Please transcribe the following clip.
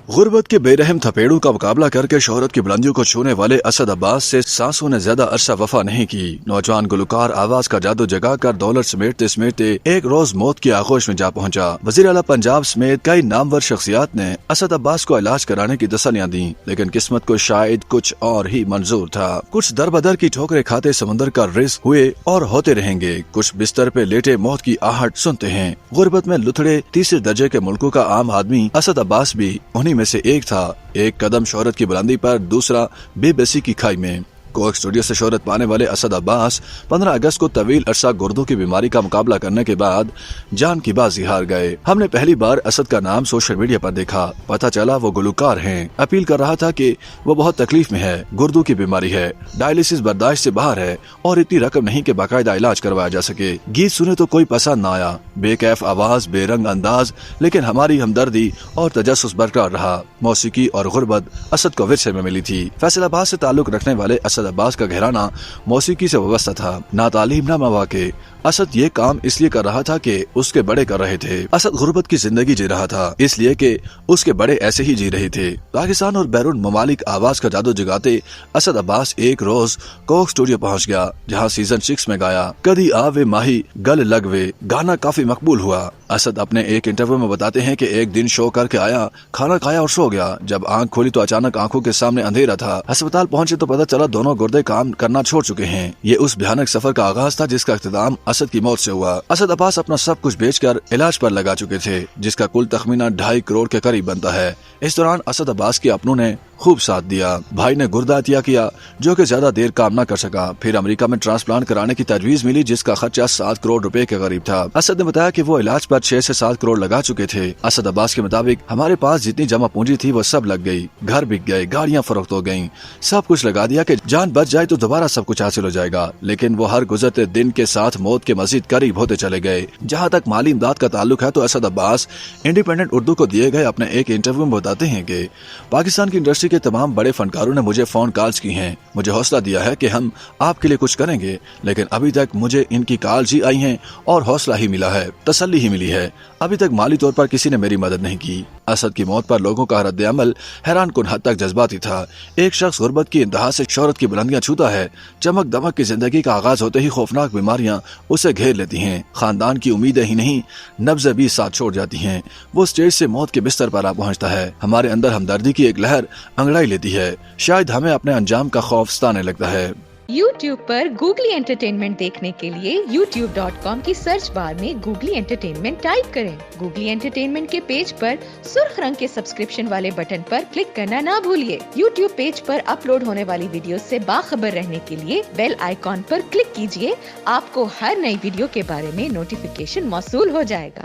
गुर्बत के बेरहम थपेड़ों का मुकाबला करके शोहरत की बुलंदियों को छूने वाले असद अब्बास से सांसों ने ज्यादा अरसा वफा नहीं की। नौजवान गुलकार आवाज का जादू जगाकर दौलत समेटते समेटते एक रोज मौत की आगोश में जा पहुंचा। वजीर आला पंजाब समेत कई नामवर शख्सियात ने असद अब्बास को इलाज कराने की तसल्लियां दी, लेकिन किस्मत को शायद कुछ और ही मंजूर था। कुछ दर बदर की ठोकरें खाते समंदर का रिस्क हुए और होते रहेंगे। कुछ बिस्तर पे लेटे मौत की आहट सुनते हैं। गुर्बत में लुथड़े तीसरे दर्जे के मुल्कों का आम आदमी असद अब्बास भी उन्हीं में से एक था। एक कदम शोहरत की बुलंदी पर, दूसरा बेबसी की खाई में। कोक स्टूडियो से शोहरत पाने वाले असद अब्बास 15 अगस्त को तवील अरसा गुर्दों की बीमारी का मुकाबला करने के बाद जान की बाजी हार गए। हमने पहली बार असद का नाम सोशल मीडिया पर देखा। पता चला वो गुलकार हैं। अपील कर रहा था कि वो बहुत तकलीफ में है, गुर्दों की बीमारी है, डायलिसिस बर्दाश्त से बाहर है और इतनी रकम नहीं कि बाकायदा इलाज करवाया जा सके। गीत सुने तो कोई पसंद न आया, बेकैफ आवाज, बेरंग अंदाज, लेकिन हमारी हमदर्दी और तजस्सुस बरकरार रहा। मौसीकी और गुर्बत असद को विरसे में मिली थी। फैसलाबाद से ताल्लुक रखने वाले असद अब्बास का घराना मौसीकी से वाबस्ता था। ना तालीम ना मवाके। असद ये काम इसलिए कर रहा था कि उसके बड़े कर रहे थे। असद गुर्बत की जिंदगी जी रहा था इसलिए कि उसके बड़े ऐसे ही जी रहे थे। पाकिस्तान और बैरून ममालिक आवाज का जादू जगाते असद अब्बास एक रोज कोक स्टूडियो पहुंच गया, जहां सीजन 6 में गाया कदी आवे माही गल लगवे। गाना काफी मकबूल हुआ। असद अपने एक इंटरव्यू में बताते हैं कि एक दिन शो करके आया, खाना खाया और सो गया। जब आंख खोली तो अचानक आंखों के सामने अंधेरा था। अस्पताल पहुंचे तो पता चला दोनों गुर्दे काम करना छोड़ चुके हैं। ये उस भयानक सफर का आगाज था जिसका इख्तिताम असद की मौत से हुआ। असद अब्बास अपना सब कुछ बेचकर इलाज पर लगा चुके थे, जिसका कुल तखमीना 2.5 करोड़ के करीब बनता है। इस दौरान असद अब्बास के अपनों ने खूब साथ दिया। भाई ने गुर्दा अतिया किया, जो कि ज्यादा देर काम न कर सका। फिर अमेरिका में ट्रांसप्लांट कराने की तजवीज मिली, जिसका खर्चा 7 करोड़ रुपए के करीब था। असद ने बताया कि वो इलाज पर 6 से 7 करोड़ लगा चुके थे। असद अब्बास के मुताबिक हमारे पास जितनी जमा पूंजी थी वो सब लग गई। घर बिक गए, गाड़ियां फरोख्त हो गयी, सब कुछ लगा दिया कि जान बच जाए तो दोबारा सब कुछ हासिल हो जाएगा। लेकिन वो हर गुजरते दिन के साथ मौत के मजीद करीब होते चले गए। जहाँ तक माली इमदाद का ताल्लुक है तो असद अब्बास इंडिपेंडेंट उर्दू को दिए गए अपने एक इंटरव्यू में बताते हैं कि पाकिस्तान की इंडस्ट्री के तमाम बड़े फनकारों ने मुझे फोन कॉल्स की हैं, मुझे हौसला दिया है कि हम आपके लिए कुछ करेंगे, लेकिन अभी तक मुझे इनकी कॉल्स ही आई हैं और हौसला ही मिला है, तसल्ली ही मिली है। अभी तक माली तौर पर किसी ने मेरी मदद नहीं की। असद की मौत पर लोगों का रद्द अमल हैरान कुन हद तक जज्बाती था। एक शख्स गुर्बत की इंतहा से शोहरत की बुलंदियां छूता है, चमक दमक की जिंदगी का आगाज होते ही खौफनाक बीमारियां उसे घेर लेती हैं। खानदान की उम्मीदें ही नहीं, नब्ज़ें भी साथ छोड़ जाती हैं। वो स्टेज से मौत के बिस्तर पर आ पहुंचता है। हमारे अंदर हमदर्दी की एक लहर अंगड़ाई लेती है। शायद हमें अपने अंजाम का खौफ सताने लगता है। YouTube पर गूगली एंटरटेनमेंट देखने के लिए youtube.com की सर्च बार में गूगली एंटरटेनमेंट टाइप करें। गूगली एंटरटेनमेंट के पेज पर सुर्ख रंग के सब्सक्रिप्शन वाले बटन पर क्लिक करना ना भूलिए। YouTube पेज पर अपलोड होने वाली वीडियो से बाखबर रहने के लिए बेल आइकॉन पर क्लिक कीजिए। आपको हर नई वीडियो के बारे में नोटिफिकेशन मौसूल हो जाएगा।